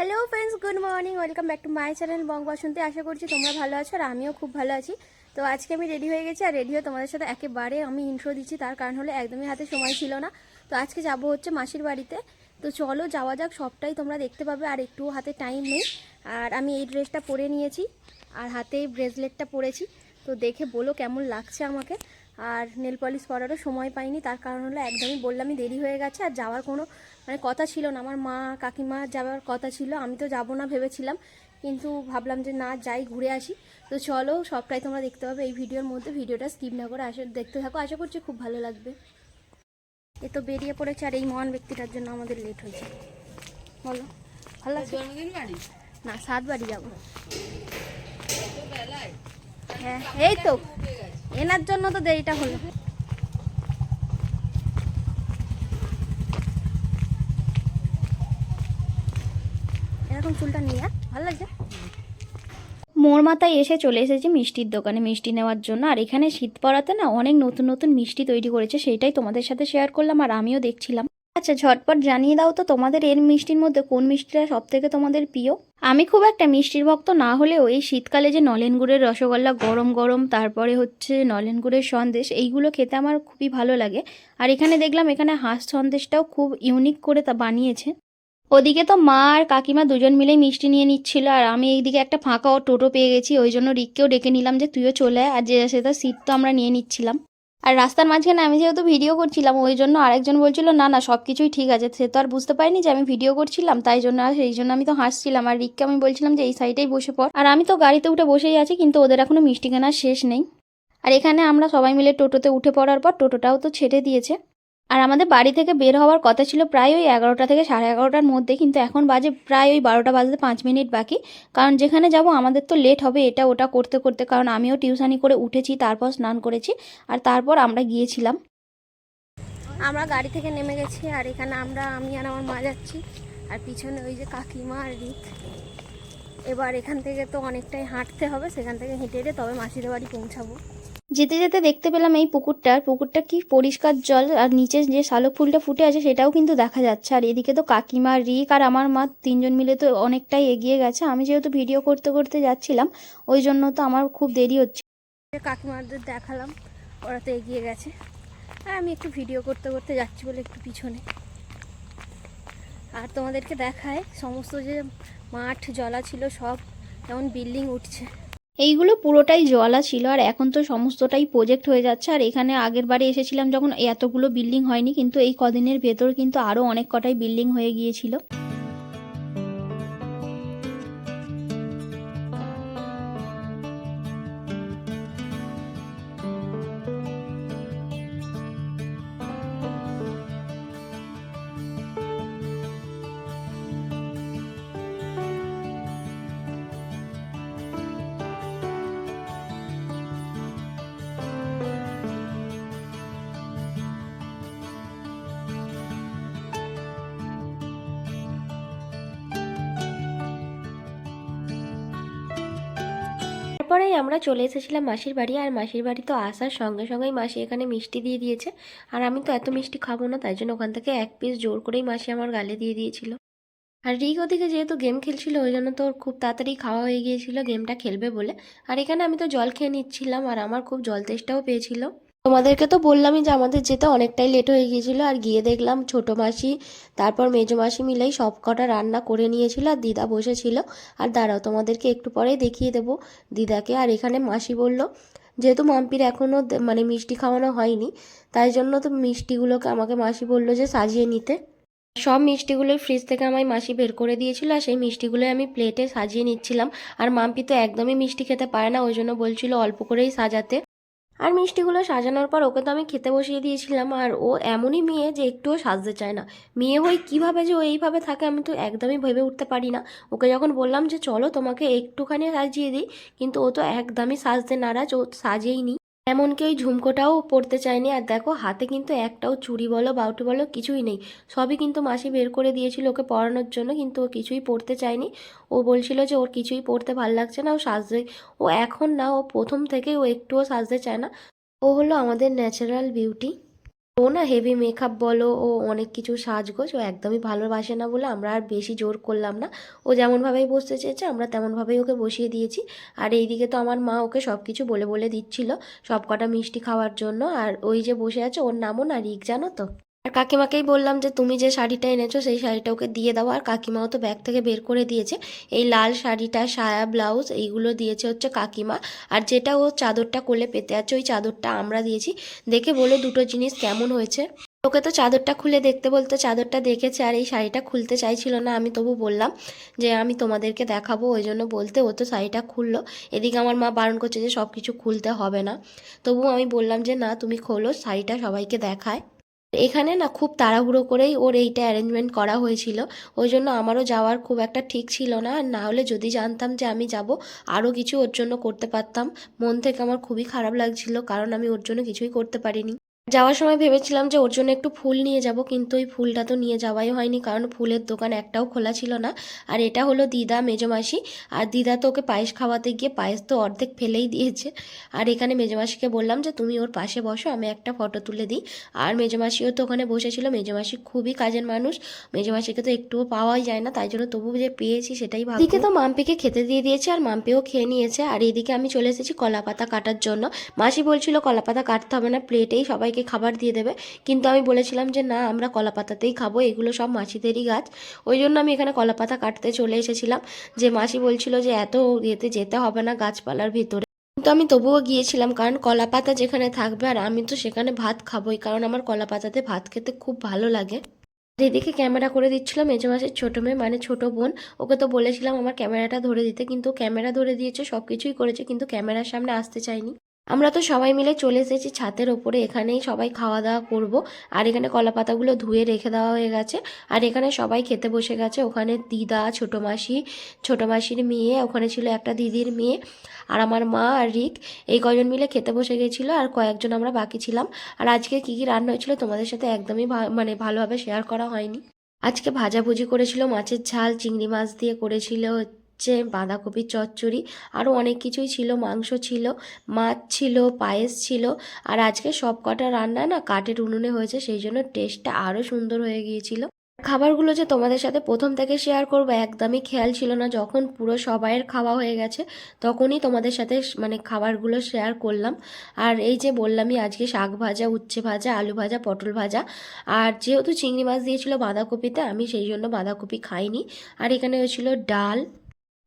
Hello friends, good morning, welcome back to my channel বং বসন্তে। আশা করছি তোমরা ভালো আছো আর আমিও খুব ভালো আছি। তো আজকে আমি রেডি হয়ে গেছি আর রেডি হয়ে তোমাদের সাথে একেবারে আমি ইন্ট্রো দিচ্ছি, তার কারণ হলো একদমই হাতে সময় ছিল না। তো আজকে যাব হচ্ছে মাসির বাড়িতে। তো চলো যাওয়া যাক, সবটাই তোমরা দেখতে পাবে আর একটু হাতে টাইম নেই। আর আমি এই ড্রেসটা পরে নিয়েছি আর হাতে ব্রেসলেটটা পরেছি, তো দেখে বলো কেমন লাগছে আমাকে। আর নেল পলিশ পরারও সময় পাইনি, তার কারণ হলো একদমই বললামই দেরি হয়ে গেছে আর যাওয়ার কোনো কথা ছিল না। আমার মা কাকিমা যাওয়ার কথা ছিল, আমি তো যাব না ভেবেছিলাম, কিন্তু ভাবলাম যে না যাই, ঘুরে আসি। তো চলো সবটাই তোমরা দেখতে পাবে এই ভিডিওর মধ্যে, ভিডিওটা স্কিপ না করে দেখতে থাকো, আশা করছি খুব ভালো লাগবে। এ তো বেরিয়ে পড়েছে আর এই মহান ব্যক্তিটার জন্য আমাদের লেট হয়েছে। বলো ভালো লাগছে? না, 7 বাড়ি যাবো। হ্যাঁ এই তো এনার জন্য তো দেরিটা হলো। এরকম চুলটা নিয়ে ভালো লাগছে। মোড় মাথায় এসে চলে এসেছি মিষ্টির দোকানে মিষ্টি নেওয়ার জন্য। আর এখানে শীত পড়াতে না অনেক নতুন নতুন মিষ্টি তৈরি করেছে, সেইটাই তোমাদের সাথে শেয়ার করলাম আর আমিও দেখছিলাম। আচ্ছা ঝটপট জানিয়ে দাও তো তোমাদের এর মিষ্টির মধ্যে কোন মিষ্টিটা সব থেকে তোমাদের প্রিয়। আমি খুব একটা মিষ্টির ভক্ত না হলেও এই শীতকালে যে নলেন গুড়ের রসগোল্লা গরম গরম, তারপরে হচ্ছে নলেন গুড়ের সন্দেশ, এইগুলো খেতে আমার খুবই ভালো লাগে। আর এখানে দেখলাম এখানে হাঁস সন্দেশটাও খুব ইউনিক করে তা বানিয়েছে। ওদিকে তো মা আর কাকিমা দুজন মিলেই মিষ্টি নিয়ে নিচ্ছিল আর আমি এইদিকে একটা ফাঁকা টোটো পেয়ে গেছি, ওই জন্য রিককেও ডেকে নিলাম যে তুইও চলে আয়। আর যে সেটা সিট তো আমরা নিয়ে নিচ্ছিলাম। আর রাস্তার মাঝখানে আমি যেহেতু ভিডিও করছিলাম, ওই জন্য আরেকজন বলছিল না না সব কিছুই ঠিক আছে, সে তো আর বুঝতে পারিনি যে আমি ভিডিও করছিলাম, তাই জন্য আর সেই জন্য আমি তো হাসছিলাম। আর রিককে আমি বলছিলাম যে এই সাইডেই বসে পড়, আর আমি তো গাড়িতে উঠে বসেই আছি, কিন্তু ওদের এখনো মিষ্টি কেনার শেষ নেই। আর এখানে আমরা সবাই মিলে টোটোতে উঠে পড়ার পর টোটোটাও তো ছেড়ে দিয়েছে। আর আমাদের বাড়ি থেকে বের হওয়ার কথা ছিল প্রায় ওই 11টা থেকে 11:30টার মধ্যে, কিন্তু এখন বাজে প্রায় ওই 12টা বাজতে 5 মিনিট বাকি। কারণ যেখানে যাব আমাদের তো লেট হবে এটা ওটা করতে করতে, কারণ আমিও টিউশানি করে উঠেছি, তারপর স্নান করেছি আর তারপর আমরা গিয়েছিলাম। আমরা গাড়ি থেকে নেমে গেছি আর এখানে আমি আর আমার মা যাচ্ছি, আর পিছনে ওই যে কাকিমা আর রিক। এবার এখান থেকে তো অনেকটাই হাঁটতে হবে, সেখান থেকে হেঁটে হেঁটে তবে মাসিদের বাড়ি পৌঁছাবো। যেতে যেতে দেখতে পেলাম এই পুকুরটা কি পরিষ্কার জল, আর নিচে যে শালক ফুলটা ফুটে আছে সেটাও কিন্তু দেখা যাচ্ছে। আর এদিকে তো কাকিমা, রিক আর আমার মা তিনজন মিলে তো অনেকটাই এগিয়ে গেছে। আমি যেহেতু ভিডিও করতে করতে যাচ্ছিলাম, ওই জন্য তো আমার খুব দেরি হচ্ছে। কাকিমাদের দেখালাম, ওরা তো এগিয়ে গেছে আর আমি একটু ভিডিও করতে করতে যাচ্ছি বলে একটু পিছনে। আর তোমাদেরকে দেখায় সমস্ত যে মাঠ জলা ছিল সব যেমন বিল্ডিং উঠছে, এইগুলো পুরোটাই জলা ছিল। আর এখন তো সমস্তটাই প্রজেক্ট হয়ে যাচ্ছে। আর এখানে আগের বারে এসেছিলাম যখন এতগুলো বিল্ডিং হয়নি, কিন্তু এই কদিনের ভেতর কিন্তু আরও অনেক কটাই বিল্ডিং হয়ে গিয়েছিল। তারপরেই আমরা চলে এসেছিলাম মাসির বাড়ি। আর মাসির বাড়ি তো আসার সঙ্গে সঙ্গেই মাসি এখানে মিষ্টি দিয়ে দিয়েছে। আর আমি তো এত মিষ্টি খাবো না, তাই জন্য ওখান থেকে এক পিস জোর করেই মাসি আমার গালে দিয়ে দিয়েছিল। আর রিক ওদিকে যেহেতু গেম খেলছিল, ওই জন্য তো ওর খুব তাড়াতাড়ি খাওয়া হয়ে গিয়েছিল গেমটা খেলবে বলে। আর এখানে আমি তো জল খেয়ে নিচ্ছিলাম আর আমার খুব জল তেষ্টাও পেয়েছিল। তোমাদেরকে তো বললামই যে আমাদের যেতে অনেকটাই লেট হয়ে গিয়েছিল। আর গিয়ে দেখলাম ছোটো মাসি তারপর মেজো মাসি মিলেই সব কটা রান্না করে নিয়েছিল আর দিদা বসেছিল। আর দাঁড়াও তোমাদেরকে একটু পরেই দেখিয়ে দেবো দিদাকে। আর এখানে মাসি বলল যেহেতু মাম্পির এখনও মিষ্টি খাওয়ানো হয়নি, তাই জন্য তো মিষ্টিগুলোকে আমাকে মাসি বলল যে সাজিয়ে নিতে। সব মিষ্টিগুলোই ফ্রিজ থেকে আমায় মাসি বের করে দিয়েছিল আর সেই মিষ্টিগুলোই আমি প্লেটে সাজিয়ে নিচ্ছিলাম। আর মাম্পি তো একদমই মিষ্টি খেতে পারে না, ওই জন্য বলছিল অল্প করেই সাজাতে। আর মিষ্টিগুলো সাজানোর পর ওকে তো আমি খেতে বসিয়ে দিয়েছিলাম। আর ও এমনই মেয়ে যে একটুও সাজতে চায় না। মেয়ে হয়ে কীভাবে যে ও এইভাবে থাকে আমি তো একদমই ভেবে উঠতে পারি না। ওকে যখন বললাম যে চলো তোমাকে একটুখানি সাজিয়ে দিই, কিন্তু ও তো একদমই সাজতে নারাজ, ও সাজেই নি। এমনকি ওই ঝুমকোটাও পরতে চায়নি। আর দেখো হাতে কিন্তু একটাও চুড়ি বলো বাউটি বলো কিছুই নেই, সবই কিন্তু মাসি বের করে দিয়েছিল ওকে পরানোর জন্য, কিন্তু ও কিছুই পরতে চায়নি। ও বলছিল যে ওর কিছুই পরতে ভালো লাগছে না, ও সাজতে, ও এখন না, ও প্রথম থেকে ও একটুও সাজতে চায় না। ও হলো আমাদের ন্যাচারাল বিউটি। ও না হেভি মেকআপ বলো, ও অনেক কিছু সাজগোজ ও একদমই ভালোবাসে না বলে আমরা আর বেশি জোর করলাম না। ও যেমনভাবেই বসতে চেয়েছে আমরা তেমনভাবেই ওকে বসিয়ে দিয়েছি। আর এইদিকে তো আমার মা ওকে সব কিছু বলে বলে দিচ্ছিল সব কটা মিষ্টি খাওয়ার জন্য। আর ওই যে বসে আছে ওর নামও না রিক, জানো তো। আর কাকিমাকেই বললাম যে তুমি যে শাড়িটা এনেছো সেই শাড়িটা ওকে দিয়ে দাও। আর কাকিমাও তো ব্যাগ থেকে বের করে দিয়েছে এই লাল শাড়িটা, সায়া ব্লাউজ এইগুলো দিয়েছে হচ্ছে কাকিমা। আর যেটা ও চাদরটা কোলে পেতে আছে ওই চাদরটা আমরা দিয়েছি। দেখে বলো দুটো জিনিস কেমন হয়েছে। ওকে তো চাদরটা খুলে দেখতে বলতে চাদরটা দেখেছে, আর এই শাড়িটা খুলতে চাইছিল না। আমি তবু বললাম যে আমি তোমাদেরকে দেখাবো, ওই জন্য বলতে ও তো শাড়িটা খুললো। এদিকে আমার মা বারণ করছে যে সব কিছু খুলতে হবে না। তবু আমি বললাম যে না তুমি খোলো, শাড়িটা সবাইকে দেখায়। এখানে না খুব তাড়াহুড়ো করেই ওর এইটা অ্যারেঞ্জমেন্ট করা হয়েছিল। ওই জন্য আমারও যাওয়ার খুব একটা ঠিক ছিল না। আর না হলে যদি জানতাম যে আমি যাব আরও কিছু ওর জন্য করতে পারতাম। মন থেকে আমার খুবই খারাপ লাগছিল, কারণ আমি ওর জন্য কিছুই করতে পারিনি। যাওয়ার সময় ভেবেছিলাম যে ওর জন্য একটু ফুল নিয়ে যাব, কিন্তু ওই ফুলটা তো নিয়ে যাওয়াই হয়নি, কারণ ফুলের দোকান একটাও খোলা ছিল না। আর এটা হলো দিদা, মেজমাসি। আর দিদা তো ওকে পায়েস খাওয়াতে গিয়ে পায়েস তো অর্ধেক ফেলেই দিয়েছে। আর এখানে মেজমাসিকে বললাম যে তুমি ওর পাশে বসো, আমি একটা ফটো তুলে দিই। আর মেজমাসিও তো ওখানে বসেছিল। মেজমাসি খুবই কাজের মানুষ, মেজমাসিকে তো একটুও পাওয়াই যায় না, তাই জন্য তবু যে পেয়েছি সেটাই ভাগ্য। এদিকে তো মাম্পিকে খেতে দিয়ে দিয়েছে আর মাম্পিও খেয়ে নিয়েছে। আর এইদিকে আমি চলে এসেছি কলা পাতা কাটার জন্য। মাসি বলছিল কলা পাতা কাটতে হবে না, প্লেটেই সবাইকে খাবার দিয়ে দেবে। কিন্তু আমি বলেছিলাম যে না, আমরা কলা পাতাতেই খাবো, এগুলো সব মাসিদেরই গাছ। ওই জন্য আমি এখানে কলা পাতা কাটতে চলে এসেছিলাম। যে মাসি বলছিল যে এত ইয়েতে যেতে হবে না গাছপালার ভিতরে, কিন্তু আমি তবুও গিয়েছিলাম, কারণ কলা পাতা যেখানে থাকবে আর আমি তো সেখানে ভাত খাবোই, কারণ আমার কলা পাতাতে ভাত খেতে খুব ভালো লাগে। আর এদিকে ক্যামেরা করে দিচ্ছিল মেজমাসের ছোটো মেয়ে, মানে ছোটো বোন। ওকে তো বলেছিলাম আমার ক্যামেরাটা ধরে দিতে, কিন্তু ক্যামেরা ধরে দিয়েছে, সব কিছুই করেছে, কিন্তু ক্যামেরার সামনে আসতে চাইনি। আমরা তো সবাই মিলে চলে এসেছি ছাদের ওপরে, এখানেই সবাই খাওয়া দাওয়া করব। আর এখানে কলা পাতাগুলো ধুয়ে রেখে দেওয়া হয়ে গেছে। আর এখানে সবাই খেতে বসে গেছে। ওখানে দিদা, ছোটো মাসি, ছোটো মাসির মেয়ে, ওখানে ছিল একটা দিদির মেয়ে, আর আমার মা আর রিক, এই কজন মিলে খেতে বসে গেছিলো। আর কয়েকজন আমরা বাকি ছিলাম। আর আজকে কী কী রান্না হয়েছিল তোমাদের সাথে একদমই মানে ভালোভাবে শেয়ার করা হয়নি। আজকে ভাজাভুজি করেছিল, মাছের ঝাল, চিংড়ি মাছ দিয়ে করেছিল হচ্ছে বাঁধাকপির চচ্চড়ি, আরও অনেক কিছুই ছিল, মাংস ছিল, মাছ ছিল, পায়েস ছিল। আর আজকে সব কটা রান্না না কাঠের উনুনে হয়েছে, সেই জন্য টেস্টটা আরও সুন্দর হয়ে গিয়েছিল। খাবারগুলো যে তোমাদের সাথে প্রথম থেকে শেয়ার করবো একদমই খেয়াল ছিল না। যখন পুরো সবাইয়ের খাওয়া হয়ে গেছে তখনই তোমাদের সাথে মানে খাবারগুলো শেয়ার করলাম। আর এই যে বললামই আজকে শাক ভাজা, উচ্ছে ভাজা, আলু ভাজা, পটল ভাজা। আর যেহেতু চিংড়ি মাছ দিয়েছিল বাঁধাকপিতে, আমি সেই জন্য বাঁধাকপি খাইনি। আর এখানে হয়েছিল ডাল,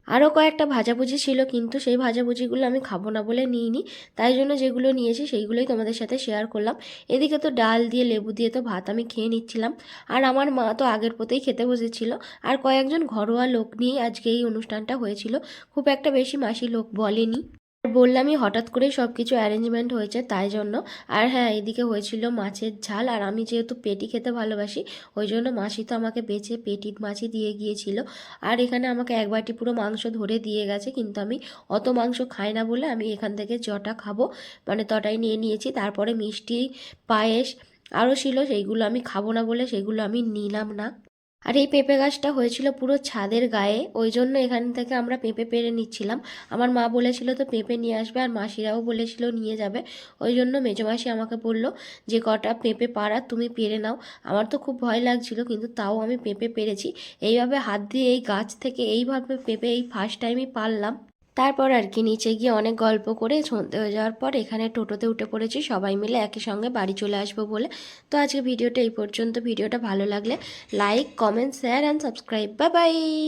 আরও কয়েকটা ভাজাভুজি ছিল, কিন্তু সেই ভাজাভুজিগুলো আমি খাবো না বলে নিইনি। তাই জন্য যেগুলো নিয়েছি সেইগুলোই তোমাদের সাথে শেয়ার করলাম। এদিকে তো ডাল দিয়ে লেবু দিয়ে তো ভাত আমি খেয়ে নিচ্ছিলাম। আর আমার মা তো আগের পথেই খেতে বসেছিল। আর কয়েকজন ঘরোয়া লোক নিয়ে আজকে এই অনুষ্ঠানটা হয়েছিল, খুব একটা বেশি মাসি লোক বলেনি। আর বললামই হঠাৎ করেই সব কিছু অ্যারেঞ্জমেন্ট হয়েছে তাই জন্য। আর হ্যাঁ, এদিকে হয়েছিল মাছের ঝাল, আর আমি যেহেতু পেটি খেতে ভালোবাসি ওই জন্য মাসি তো আমাকে বেছে পেটির মাছই দিয়ে গিয়েছিল। আর এখানে আমাকে এক বাটি পুরো মাংস ধরে দিয়ে গেছে, কিন্তু আমি অত মাংস খাই না বলে আমি এখান থেকে যটা খাবো মানে তটাই নিয়ে নিয়েছি। তারপরে মিষ্টি, পায়েস আরও ছিল, সেইগুলো আমি খাবো না বলে সেগুলো আমি নিলাম না। আর এই পেঁপে গাছটা হয়েছিল পুরো ছাদের গায়ে, ওই জন্য এখান থেকে আমরা পেঁপে পেড়ে নিচ্ছিলাম। আমার মা বলেছিল তো পেঁপে নিয়ে আসবে, আর মাসিরাও বলেছিল নিয়ে যাবে। ওই জন্য মেজমাসি আমাকে বলল যে কটা পেঁপে পাড়া তুমি পেড়ে নাও। আমার তো খুব ভয় লাগছিল, কিন্তু তাও আমি পেঁপে পেরেছি। এইভাবে হাত দিয়ে এই গাছ থেকে এইভাবে পেঁপে এই ফার্স্ট টাইমই পারলাম। তারপর আর কি নিচে গিয়ে অনেক গল্প করে সন্ধে হয়ে যাওয়ার পর এখানে টোটোতে উঠে পড়েছি সবাই মিলে একই সঙ্গে বাড়ি চলে আসবো বলে। তো আজকে ভিডিওটা এই পর্যন্ত। ভিডিওটা ভালো লাগলে like, comment, share and subscribe. Bye bye.